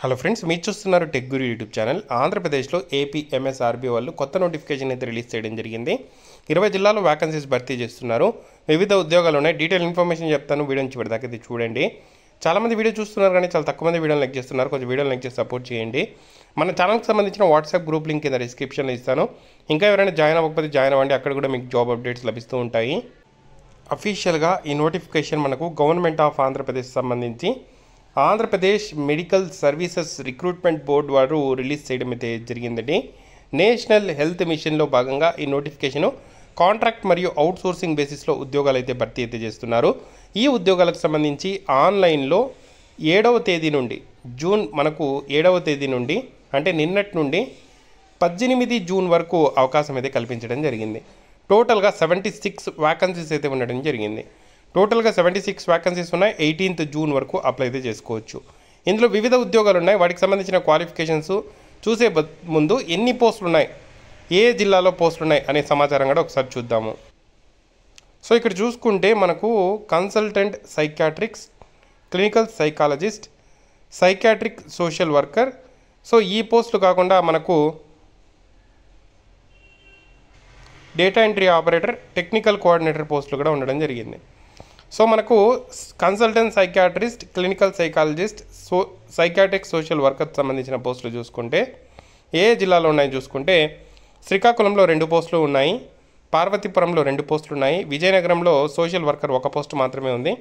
Hello friends, మీరు చూస్తున్నారు tech గురు YouTube channel. ఆంధ్రప్రదేశ్లో ఏపీ ఎంఎస్ఆర్బీ వాళ్ళు కొత్త నోటిఫికేషన్ అయితే రిలీజ్ చేయడం జరిగింది. 20 జిల్లాల్లో వ్యాకెన్సీస్ భర్తీ చేస్తున్నారు. వివిధ ఉద్యోగాలు ఉన్నాయి. డీటెయిల్ ఇన్ఫర్మేషన్ చెప్తాను. వీడియో నుంచి చివరిదాకా ఇది చూడండి. చాలామంది వీడియో చూస్తున్నారు కానీ చాలా తక్కువ మంది వీడియోని లైక్ చేస్తున్నారు. కొంచెం వీడియోని లైక్ చేసి సపోర్ట్ చేయండి. మన ఛానల్కి సంబంధించిన వాట్సాప్ గ్రూప్ లింక్ కింద డిస్క్రిప్షన్లో ఇస్తాను. ఇంకా ఎవరైనా జాయిన్ అవ్వకపోతే జాయిన్ అవ్వండి. అక్కడ కూడా మీకు జాబ్ అప్డేట్స్ లభిస్తూ ఉంటాయి. అఫీషియల్గా ఈ నోటిఫికేషన్ మనకు గవర్నమెంట్ ఆఫ్ ఆంధ్రప్రదేశ్ సంబంధించి Andhra Pradesh medical services recruitment board వారు రిలీజ్ చేయడం అయితే జరిగిందండి. నేషనల్ హెల్త్ మిషన్లో భాగంగా ఈ నోటిఫికేషను కాంట్రాక్ట్ మరియు అవుట్ సోర్సింగ్ బేసిస్లో ఉద్యోగాలు అయితే భర్తీ అయితే చేస్తున్నారు. ఈ ఉద్యోగాలకు సంబంధించి ఆన్లైన్లో 7వ తేదీ నుండి జూన్ మనకు 7వ తేదీ నుండి అంటే నిన్నటి నుండి 18 జూన్ వరకు అవకాశం అయితే కల్పించడం జరిగింది. టోటల్గా 76 వ్యాకన్సీస్ అయితే ఉండడం జరిగింది. టోటల్గా 76 వ్యాకన్సీస్ ఉన్నాయి. 18th జూన్ వరకు అప్లై అయితే చేసుకోవచ్చు. ఇందులో వివిధ ఉద్యోగాలు ఉన్నాయి. వాటికి సంబంధించిన క్వాలిఫికేషన్స్ చూసే ముందు ఎన్ని పోస్టులు ఉన్నాయి, ఏ జిల్లాలో పోస్టులు ఉన్నాయి అనే సమాచారం కూడా ఒకసారి చూద్దాము. సో ఇక్కడ చూసుకుంటే మనకు consultant psychiatrists, clinical psychologist, psychiatric social worker. So ఈ పోస్టులు కాకుండా మనకు data entry operator, technical coordinator పోస్టులు కూడా ఉండడం జరిగింది. సో మనకు consultant psychiatrist, clinical psychologist, psychiatric social worker సంబంధించిన పోస్టులు చూసుకుంటే ఏ జిల్లాలో ఉన్నాయో చూసుకుంటే శ్రీకాకుళంలో 2 పోస్టులు ఉన్నాయి, పార్వతీపురంలో 2 పోస్టులు ఉన్నాయి, విజయనగరంలో సోషల్ వర్కర్ 1 పోస్టు మాత్రమే ఉంది,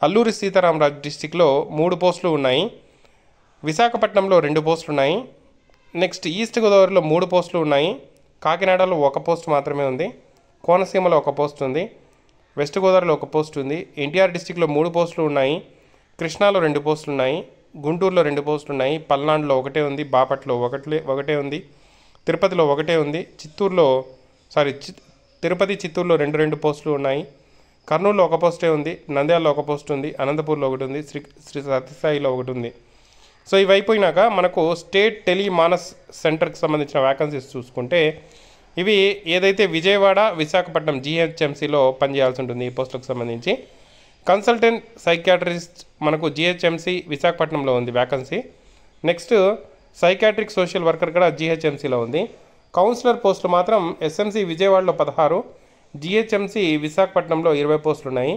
అల్లూరి సీతారామరాజు డిస్టిక్లో 3 పోస్టులు ఉన్నాయి, విశాఖపట్నంలో 2 పోస్టులు ఉన్నాయి, నెక్స్ట్ ఈస్ట్ గోదావరిలో 3 పోస్టులు ఉన్నాయి, కాకినాడలో 1 పోస్ట్ మాత్రమే ఉంది, కోనసీమలో 1 పోస్ట్ ఉంది, వెస్ట్ గోదావరిలో 1 పోస్ట్ ఉంది, ఎన్టీఆర్ డిస్టిక్లో 3 పోస్టులు ఉన్నాయి, కృష్ణాలో 2 పోస్టులు ఉన్నాయి, గుంటూరులో 2 పోస్టులు ఉన్నాయి, పల్నాడులో 1 ఉంది, బాపట్లో ఒకటే ఉంది, తిరుపతిలో 1 ఉంది, తిరుపతి చిత్తూరులో 2 పోస్టులు ఉన్నాయి, కర్నూలులో 1 పోస్టే ఉంది, నంద్యాలలో 1 పోస్ట్ ఉంది, అనంతపూర్లో 1 ఉంది, శ్రీ సత్యసాయిలో 1 ఉంది. సో ఇవి అయిపోయినాక మనకు స్టేట్ టెలిమానస్ సెంటర్కి సంబంధించిన వ్యాకన్సీస్ చూసుకుంటే ఇవి ఏదైతే విజయవాడ, విశాఖపట్నం జిహెచ్ఎంసీలో పనిచేయాల్సి ఉంటుంది. ఈ పోస్టులకు సంబంధించి కన్సల్టెంట్ సైకాట్రిస్ట్ మనకు జిహెచ్ఎంసీ విశాఖపట్నంలో ఉంది వ్యాకన్సీ. నెక్స్ట్ సైకాట్రిక్ సోషల్ వర్కర్ కూడా జిహెచ్ఎంసీలో ఉంది. కౌన్సిలర్ పోస్టులు మాత్రం ఎస్ఎంసీ విజయవాడలో 16, జిహెచ్ఎంసీ విశాఖపట్నంలో 20 పోస్టులు ఉన్నాయి.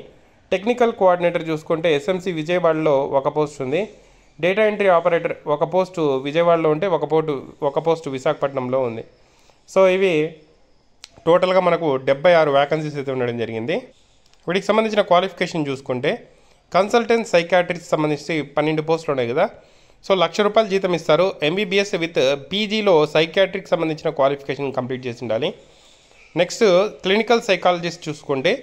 టెక్నికల్ కోఆర్డినేటర్ చూసుకుంటే ఎస్ఎంసీ విజయవాడలో 1 పోస్ట్ ఉంది. డేటా ఎంట్రీ ఆపరేటర్ 1 పోస్టు విజయవాడలో ఉంటే 1 పోస్టు విశాఖపట్నంలో ఉంది. సో ఇవి టోటల్గా మనకు 76 వ్యాకన్సీస్ అయితే ఉండడం జరిగింది. వీటికి సంబంధించిన క్వాలిఫికేషన్ చూసుకుంటే కన్సల్టెంట్ సైకాట్రిస్ట్ సంబంధించి 12 పోస్టులు ఉన్నాయి కదా. సో ₹1,00,000 జీతం ఇస్తారు. ఎంబీబీఎస్ విత్ పీజీలో సైకాట్రిక్ సంబంధించిన క్వాలిఫికేషన్ కంప్లీట్ చేసి ఉండాలి. నెక్స్ట్ క్లినికల్ సైకాలజిస్ట్ చూసుకుంటే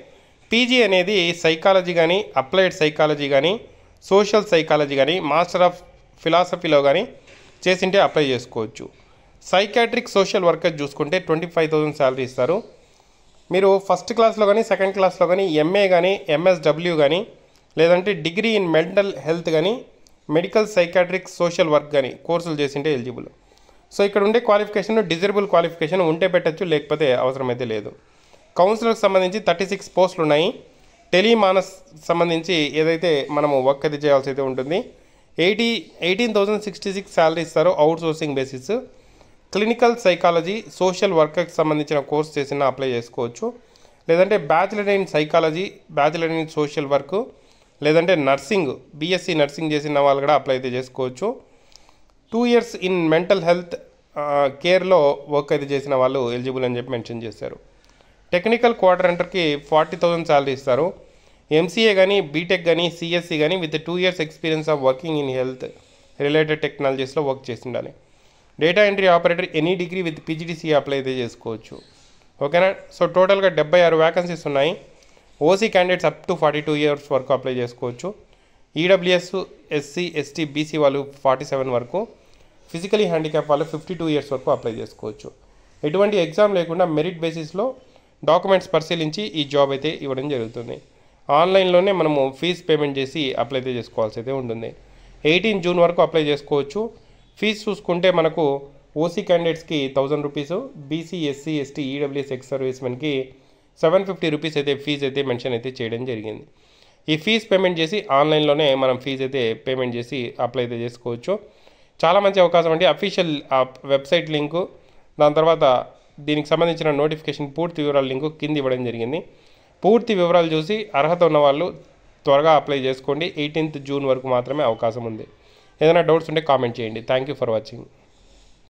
పీజీ అనేది సైకాలజీ కానీ, అప్లైడ్ సైకాలజీ కానీ, సోషల్ సైకాలజీ కానీ, మాస్టర్ ఆఫ్ ఫిలాసఫీలో కానీ చేసింటే అప్లై చేసుకోవచ్చు. సైకాట్రిక్ సోషల్ వర్కర్ చూసుకుంటే 25,000 శాలరీ ఇస్తారు. మీరు ఫస్ట్ క్లాస్లో కానీ, సెకండ్ క్లాస్లో కానీ, ఎంఏ కానీ, ఎంఎస్డబ్ల్యూ కానీ, లేదంటే డిగ్రీ ఇన్ మెంటల్ హెల్త్ కానీ, మెడికల్ సైకాట్రిక్ సోషల్ వర్క్ కానీ కోర్సులు చేసింటే ఎలిజిబుల్. సో ఇక్కడ ఉండే క్వాలిఫికేషన్ డిజరబుల్ క్వాలిఫికేషన్ ఉంటే పెట్టచ్చు, లేకపోతే అవసరమైతే లేదు. కౌన్సిలర్కి సంబంధించి 36 పోస్టులు ఉన్నాయి. టెలిమానస్ సంబంధించి ఏదైతే మనము వర్క్ అయితే చేయాల్సి అయితే ఉంటుంది. 18,066 శాలరీ ఇస్తారు outsourcing basis. Clinical psychology social వర్కర్కి సంబంధించిన కోర్స్ చేసిన అప్లై చేసుకోవచ్చు. లేదంటే bachelor in psychology, bachelor in social work, లేదంటే నర్సింగ్, బీఎస్సీ నర్సింగ్ చేసిన వాళ్ళు కూడా అప్లై అయితే చేసుకోవచ్చు. 2 years ఇన్ మెంటల్ హెల్త్ కేర్లో వర్క్ అయితే చేసిన వాళ్ళు ఎలిజిబుల్ అని చెప్పి మెన్షన్ చేశారు. టెక్నికల్ కోఆర్డినేటర్కి 40,000 శాలరీ ఇస్తారు. ఎంసీఏ కానీ, బీటెక్ కానీ, సిఎస్సి కానీ with 2 years experience of working in health related టెక్నాలజీస్లో work చేసి ఉండాలి. Data entry operator any degree with PGDC apply అయితే చేసుకోవచ్చు. ఓకేనా. సో టోటల్గా 76 వ్యాకన్సీస్ ఉన్నాయి. OC candidates up to 42 years వరకు అప్లై చేసుకోవచ్చు. ఈడబ్ల్యూఎస్, ఎస్సీ, ఎస్టీ, బీసీ వాళ్ళు 47 వరకు, ఫిజికలీ హ్యాండిక్యాప్ వాళ్ళు 52 years వరకు అప్లై చేసుకోవచ్చు. ఎటువంటి ఎగ్జామ్ లేకుండా మెరిట్ బేసిస్లో డాక్యుమెంట్స్ పరిశీలించి ఈ జాబ్ అయితే ఇవ్వడం జరుగుతుంది. ఆన్లైన్లోనే మనము ఫీజు పేమెంట్ చేసి అప్లై అయితే చేసుకోవాల్సి అయితే ఉంటుంది. 18 జూన్ వరకు అప్లై చేసుకోవచ్చు. ఫీజు చూసుకుంటే మనకు ఓసీ క్యాండిడేట్స్కి ₹1,000, BC, SC, ST, EWS ex service మెన్కి ₹750 అయితే ఫీజు అయితే మెన్షన్ అయితే చేయడం జరిగింది. ఈ ఫీజు పేమెంట్ చేసి ఆన్లైన్లోనే మనం ఫీజు అయితే పేమెంట్ చేసి అప్లై అయితే చేసుకోవచ్చు. చాలా మంచి అవకాశం అండి. అఫీషియల్ వెబ్సైట్ లింకు, దాని తర్వాత దీనికి సంబంధించిన నోటిఫికేషన్ పూర్తి వివరాల లింకు కింద ఇవ్వడం జరిగింది. పూర్తి వివరాలు చూసి అర్హత ఉన్న వాళ్ళు త్వరగా అప్లై చేసుకోండి. 18th జూన్ వరకు మాత్రమే అవకాశం ఉంది. ఏదైనా డౌట్స్ ఉంటే కామెంట్ చేయండి. Thank you for watching.